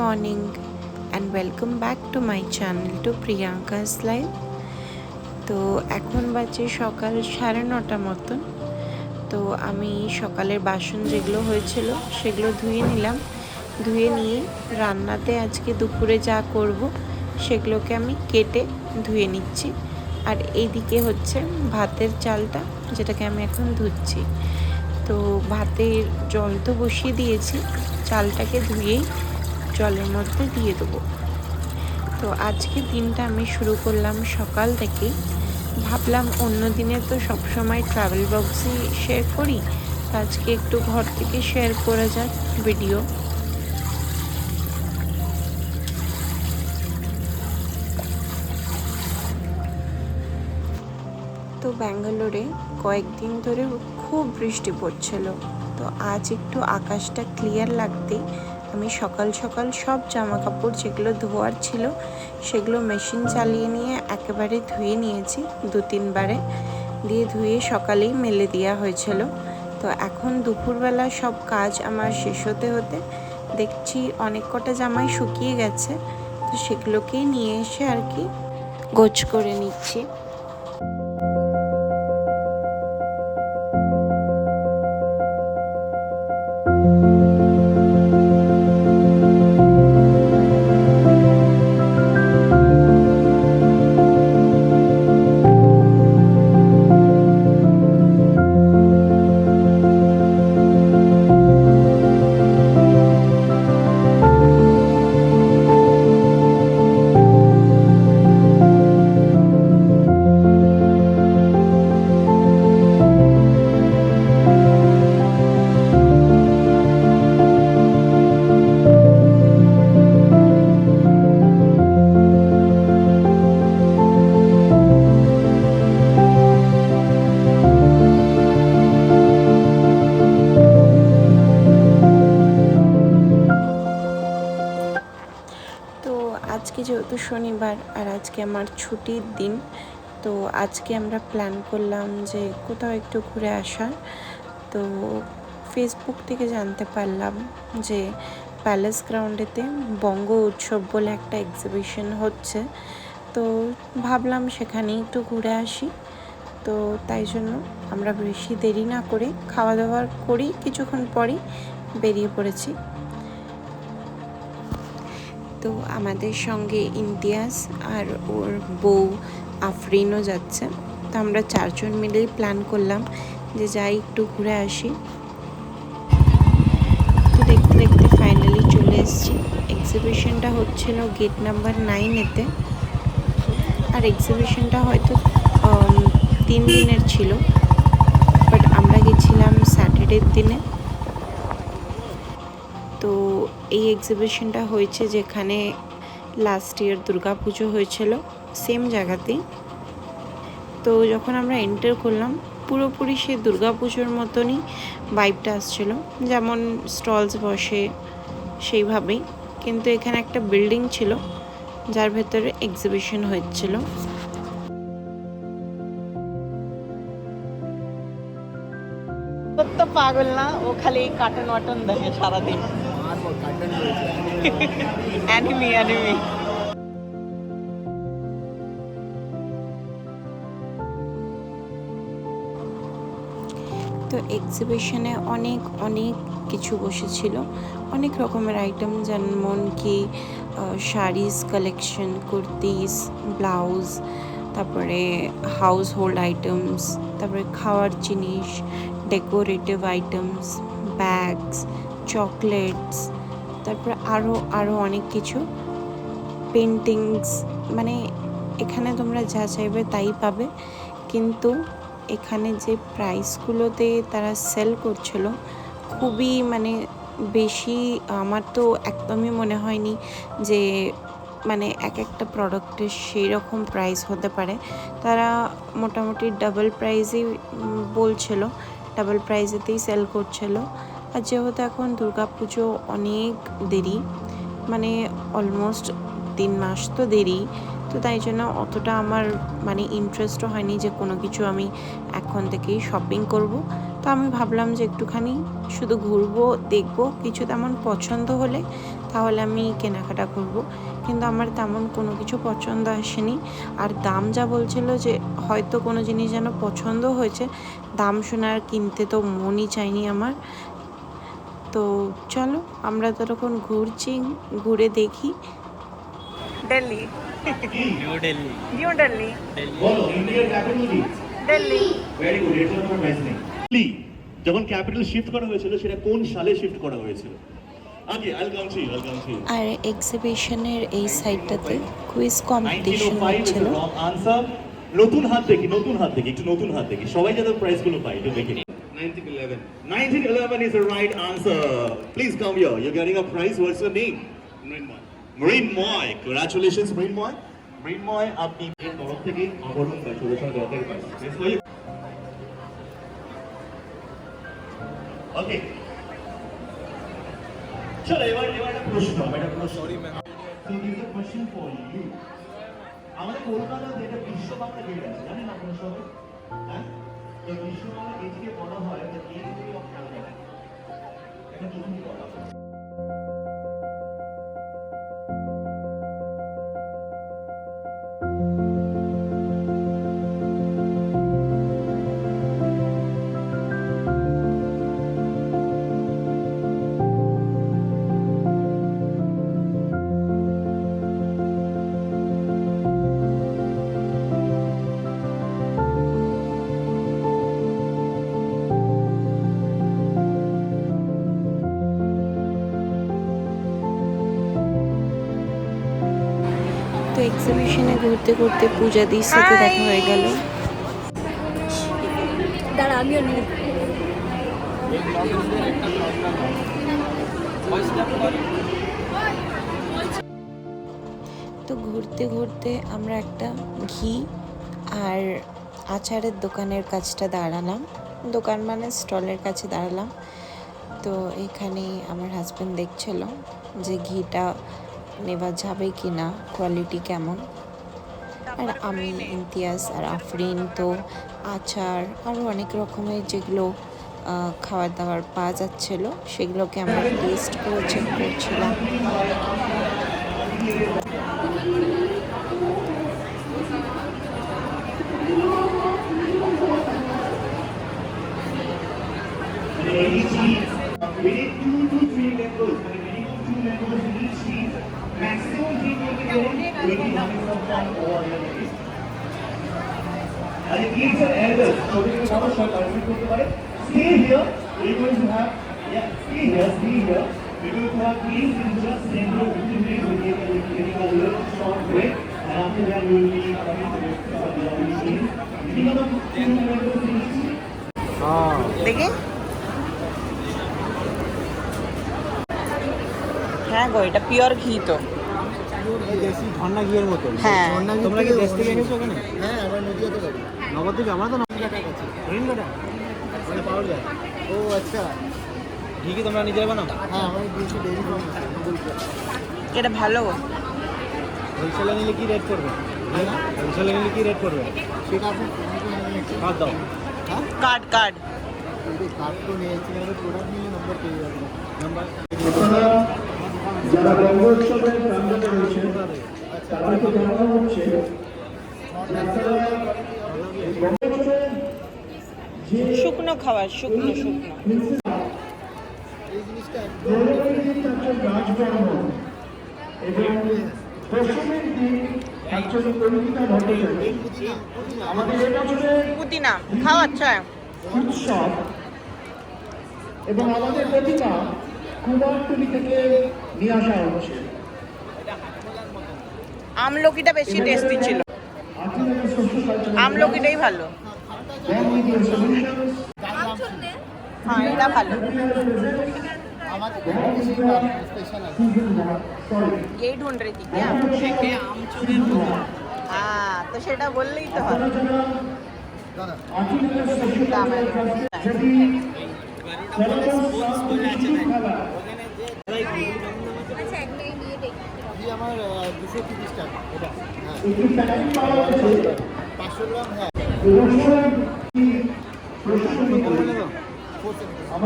morning and welcome back to my channel to Priyanka's Life. তো এখন বাজে সকাল 9:30 মতন। তো আমি সকালের বাসন যেগুলো হয়েছিল সেগুলো ধুয়ে নিলাম। ধুয়ে নিয়ে রান্নাতে আজকে দুপুরে যা করব সেগুলোকে আমি কেটে ধুয়ে নিচ্ছি। আর এইদিকে হচ্ছে ভাতের চালটা, যেটাকে আমি এখন ধুচ্ছি। তো ভাতের জল তো বসিয়ে দিয়েছি, চালটাকে ধুয়েই জলের মধ্যে দিয়ে দেবো। তো আজকে দিনটা আমি শুরু করলাম সকাল থেকে। ভাবলাম অন্য দিনে তো সবসময় ট্রাভেল ব্লগসই শেয়ার করি, তো আজকে একটু ঘর থেকে শেয়ার করা যাক ভিডিও। তো ব্যাঙ্গালোরে কয়েকদিন ধরে খুব বৃষ্টি পড়ছিল। তো আজ একটু আকাশটা ক্লিয়ার লাগতেই আমি সকাল সকাল সব জামা কাপড় যেগুলো ধোয়ার ছিল সেগুলো মেশিন চালিয়ে নিয়ে একেবারে ধুয়ে নিয়েছি 2-3 বারে, দিয়ে ধুয়ে সকালেই মেলে দেওয়া হয়েছিল। তো এখন দুপুরবেলা সব কাজ আমার শেষ হতে হতে দেখছি অনেক কটা জামাই শুকিয়ে গেছে। তো সেগুলোকেই নিয়ে এসে আর কি গোছ করে নিচ্ছি। আজকে যেহেতু শনিবার আর আজকে আমার ছুটির দিন, তো আজকে আমরা প্ল্যান করলাম যে কোথাও একটু ঘুরে আসার। তো ফেসবুক থেকে জানতে পারলাম যে প্যালেস গ্রাউন্ডেতে বঙ্গ উৎসব বলে একটা এক্সিবিশন হচ্ছে। তো ভাবলাম সেখানেই একটু ঘুরে আসি। তো তাই জন্য আমরা বেশি দেরি না করে খাওয়া দাওয়া করি, কিছুক্ষণ পরই বেরিয়ে পড়েছি। তো আমাদের সঙ্গে ইমতিয়াজ আর ওর বউ আফরিনও যাচ্ছে। তো আমরা 4 জন মিলেই প্ল্যান করলাম যে যাই একটু ঘুরে আসি। তো দেখতে দেখতে ফাইনালি চলে এসেছি। এক্সিবিশনটা হচ্ছিল গেট নাম্বার 9-এতে। আর এক্সিবিশনটা হয়তো 3 দিনের ছিল, বাট আমরা গেছিলাম স্যাটারডের দিনে। তো এই এক্সিবিশনটা হয়েছে যেখানে লাস্ট ইয়ার দুর্গাপুজো হয়েছিল, সেম জায়গাতেই। তো যখন আমরা এন্টার করলাম পুরোপুরি সে দুর্গাপুজোর মতনই ভাইবটা আসছিল, যেমন স্টলস বসে সেইভাবেই। কিন্তু এখানে একটা বিল্ডিং ছিল যার ভেতরে এক্সিবিশন হচ্ছিল। তো পাগল না, ও খালি কার্টুন ওয়াটন দেখে সারাদিন। Enemy enemy. তো এক্সিবিশনে অনেক অনেক কিছু বসেছিল, অনেক রকমের আইটেম, যেমন কি শাড়িজ কালেকশন, কুর্তিস, ব্লাউজ, তারপরে হাউস হোল্ড আইটেমস, তারপরে খাওয়ার জিনিস, ডেকোরেটিভ আইটেমস, ব্যাগস, চকলেটস, তারপরে আরও অনেক কিছু, পেন্টিংস। মানে এখানে তোমরা যা চাইবে তাই পাবে। কিন্তু এখানে যে প্রাইসগুলোতে তারা সেল করছিল খুবই মানে বেশি, আমার তো একদমই মনে হয়নি যে মানে এক একটা প্রোডাক্টের সেই রকম প্রাইস হতে পারে। তারা মোটামুটি ডাবল প্রাইসই বলছিল, ডাবল প্রাইসেতেই সেল করছিল। আর যেহেতু এখন দুর্গাপুজো অনেক দেরি, মানে অলমোস্ট 3 মাস তো দেরি, তো তাই জন্য অতটা আমার মানে ইন্টারেস্টও হয়নি যে কোনো কিছু আমি এখন থেকেই শপিং করব। তো আমি ভাবলাম যে একটুখানি শুধু ঘুরবো, দেখবো, কিছু তেমন পছন্দ হলে তাহলে আমি কেনাকাটা করব। কিন্তু আমার তেমন কোনো কিছু পছন্দ আসেনি। আর দাম যা বলছিল যে হয়তো কোনো জিনিস যেন পছন্দ হয়েছে, দাম শুনে আর কিনতে তো মনই চাইনি আমার। তো চলো, আমরা তো তখন ঘুরছি, ঘুরে দেখি। দিল্লি, নিউ দিল্লি নিউ দিল্লি, বলো ইন্ডিয়ার ক্যাপিটাল কি? দিল্লি। ভেরি গুড, এর জন্য কোনো প্রাইজ নেই। যখন ক্যাপিটাল শিফট করা হয়েছিল সেটা কোন সালে শিফট করা হয়েছিল? ওকে, আইল কাউন্ট ইউ। আর এক্সিবিশনের এই সাইডটাতে কুইজ কম্পিটিশন 1905 is হচ্ছিল। the wrong answer. নতুন হাত দেখি, একটু নতুন হাত দেখি, সবাই যাতে প্রাইজ গুলো পায় একটু দেখে নিন। 1911. 1911 is the right answer. Please come here. You're getting a prize. What's your name? Marine Moy. Congratulations, Marine Moy. Marine Moy, আপনি এর তরফ থেকে আবরণ বা সুরক্ষা দরকার পাচ্ছেন। ওকে, চলো এবার একটা প্রশ্ন। Sorry ma'am. So here's a question for you. আমাদের কলকাতাতে একটা বিশ্ব বাংলা গেট আছে, জানেন আপনারা সবাই? হ্যাঁ, তো বিশ্ব বাংলা গেটকে বলা হয় দ্য গেটওয়ে অফ ক্যালকাটা। এটা প্রথম বলা হয়। তো এক্সিবিশনে ঘুরতে ঘুরতে পূজাদির সাথে দেখা হয়ে গেল। দাঁড়া আমিও নিই। তো ঘুরতে ঘুরতে আমরা একটা ঘি আর আচারের দোকানের কাছটা দাঁড়ালাম, দোকান মানে স্টলের কাছে দাঁড়ালাম। তো এখানে আমার হাজব্যান্ড দেখছিল যে ঘিটা নেওয়া যাবে কি না, কোয়ালিটি কেমন। আর আমি, ইমতিয়াজ আর আফরিন তো আচার আরও অনেক রকমের যেগুলো খাবার দাবার পাওয়া যাচ্ছিল সেগুলোকে আমরা টেস্ট করে চেক করছিলাম। We need 2 to 3 members. Minimum 2 members in each team. Maximum team will be getting 20 points from one or the other. And the kids and elders, so we can have a short stay here. We're going to have, stay here. We're going to have games in just 10 to 15 minutes. We're getting a little short break. And after that, we will be coming to the other team. Minimum 2 members in each team. দেখি, হ্যাঁ গো, এটা pure ঘি তো। দেশি ঝর্ণা ঘিয়ের মতো। হ্যাঁ। তোমরা কি দেশ থেকে এনেছো ওখানে? হ্যাঁ আমরা নদীয়াতে পারি। নবদ্বীপে? আমরা তো নবদ্বীপে গেছি। হরিণঘাটা মানে পাওয়া যায়। ও আচ্ছা। ঘি কি তোমরা নিজেরা বানাও? হ্যাঁ আমরা দিয়েছি ডেইরি এটা ভালো। হোলসেলে নিলে কি রেট করবে? হোলসেলে নিলে কি রেট করবে? সেটা আপনি কার্ড দাও। হ্যাঁ কার্ড কার্ড তো নিয়েছি, প্রোডাক্ট নিয়ে নম্বর পেয়ে যাবেন। নাম্বার যারা গঙ্গোৎসবের প্রাঙ্গণে রয়েছেন তাদেরকে জানানো হচ্ছে শুকনো খাবার, শুকনো শুকনো। এই জিনিসটা রাজবর্মন এবং পশ্চিমের দিক অ্যাকচুয়ালি কলকাতা ভট্টাচার্য। আমাদের এবছরের পুদিনা খাওয়াচ্ছে। উৎসব এবং আমাদের প্রতিমা কুমারটুলি থেকে নিয়ে আসা হচ্ছে। আমলকিটা বেশি টেস্টি ছিল, আমলকিটাই ভালো। হ্যাঁ এটা ভালো। আমাদের স্পেশাল আছে। यही ढूंढ रही थी क्या? हाँ तो সেটা বললেই তো হয়। ঘি আমার 230 টাকা এটা। হ্যাঁ 500 গ্রাম। হ্যাঁ তো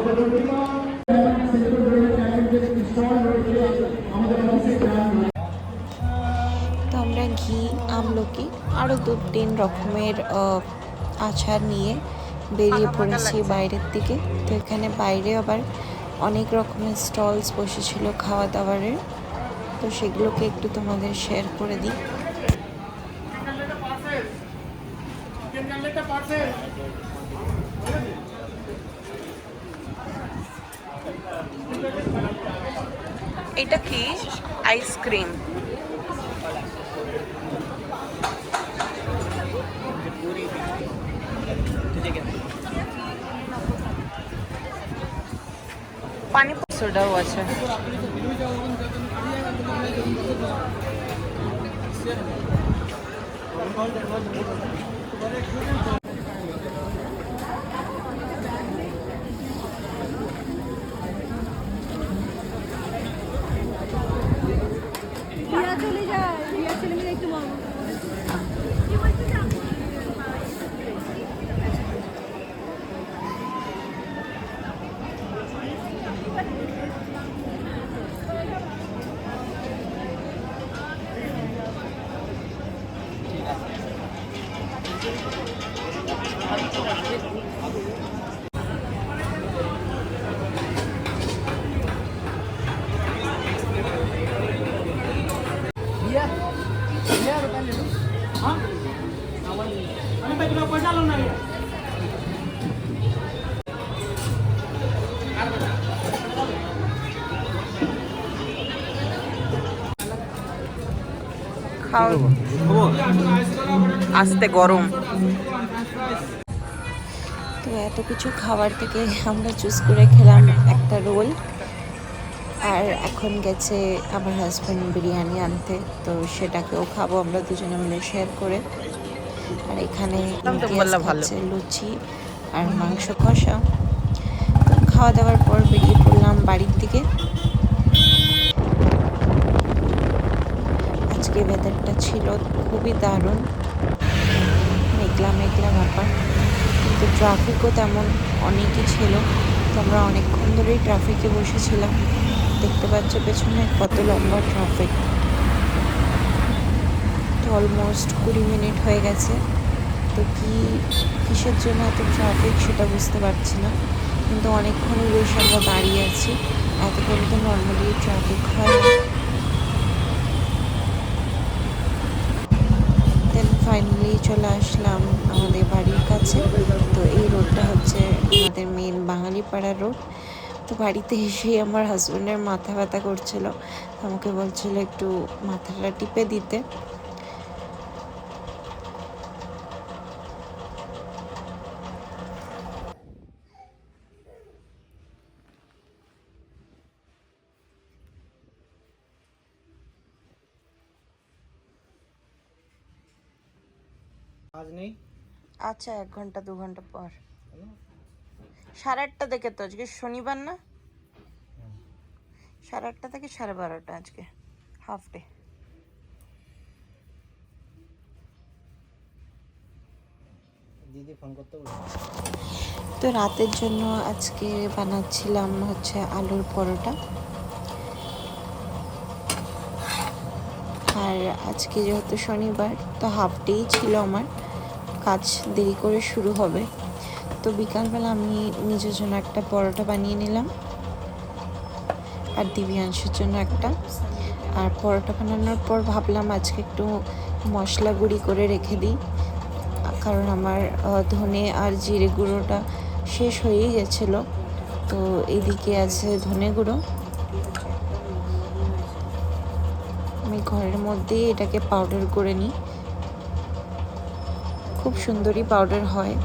আমরা ঘি, আমলকি আরও 2-3 রকমের আচার নিয়ে বেরিয়ে পড়েছি বাইরের দিকে। তো এখানে বাইরে আবার অনেক রকমের স্টলস বসেছিল খাওয়া দাওয়ারের, তো সেগুলোকে একটু তোমাদের শেয়ার করে দিই। এটা কি আইসক্রিম? পানি সোডাও আছে। খাও, আস্তে গরম। তো এত কিছু খাবার থেকে আমরা চুজ করে খেলাম একটা রোল, আর এখন গেছে আমার হাজব্যান্ড বিরিয়ানি আনতে, তো সেটাকেও খাবো আমরা দুজনে মিলে শেয়ার করে। আর এখানে ইমতিয়াজ খাচ্ছে লুচি আর মাংস কষা। তো খাওয়া দাওয়ার পর বেরিয়ে পড়লাম বাড়ির দিকে। আজকে ওয়েদারটা ছিল খুবই দারুণ, মেঘলা মেঘলা ব্যাপার, কিন্তু ট্রাফিকও তেমন অনেকই ছিল। তো আমরা অনেকক্ষণ ধরেই ট্রাফিকে বসেছিলাম, দেখতে পাচ্ছ পেছনে কত লম্বা ট্রাফিক। তো অলমোস্ট 20 মিনিট হয়ে গেছে। তো কিসের জন্য এত ট্রাফিক সেটা বুঝতে পারছি না, কিন্তু অনেকক্ষণই বেশ আমরা দাঁড়িয়ে আছি। এতক্ষণ তো নর্মালি ট্রাফিক হয় না। দেন ফাইনালি চলে আসলাম আমাদের বাড়ির কাছে। তো এই রোডটা হচ্ছে আমাদের মেন বাঙালিপাড়া রোড। তো বাড়িতে এসেই আমার হাজব্যান্ডের মাথা ব্যথা করছিল, আমাকে বলছিল একটু মাথাটা টিপে দিতে। আজ নেই। আচ্ছা 1 ঘন্টা 2 ঘন্টা পর 8:30 থেকে, তো আজকে শনিবার না, 8:30 থেকে 12:30 আজকে হাফ ডে। দিদি ফোন করতে বলো। তো রাতের জন্য আজকে বানাচ্ছিলাম হচ্ছে আলুর পরোটা। আর আজকে যেহেতু শনিবার, তো হাফ ডেই ছিল আমার, কাজ দেরি করে শুরু হবে। তো বিকালবেলা আমি নিজের জন্য একটা পরোটা বানিয়ে নিলাম, আর দিব্যাংশুর জন্য একটা। আর পরোটা বানানোর পর ভাবলাম আজকে একটু মশলা গুঁড়ি করে রেখে দিই, কারণ আমার ধনে আর জিরে গুঁড়োটা শেষ হয়েই গেছিলো। তো এদিকে আছে ধনে গুঁড়ো, আমি ঘরের মধ্যেই এটাকে পাউডার করে নিই, খুব সুন্দরই পাউডার হয়।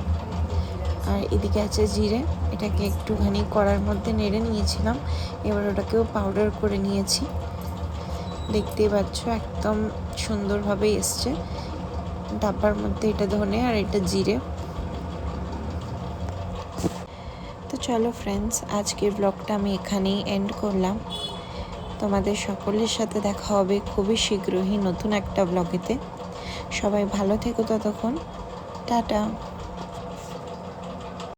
আর এদিকে আছে জিরে, এটাকে একটুখানি কড়ার মধ্যে নেড়ে নিয়েছিলাম, এবার ওটাকেও পাউডার করে নিয়েছি। দেখতেই পাচ্ছ একদম সুন্দরভাবে এসছে ডাব্বার মধ্যে। এটা ধনে আর এটা জিরে। তো চলো ফ্রেন্ডস, আজকের ব্লগটা আমি এখানেই এন্ড করলাম। তোমাদের সকলের সাথে দেখা হবে খুবই শীঘ্রই নতুন একটা ব্লগেতে। সবাই ভালো থেকো ততক্ষণ, টাটা।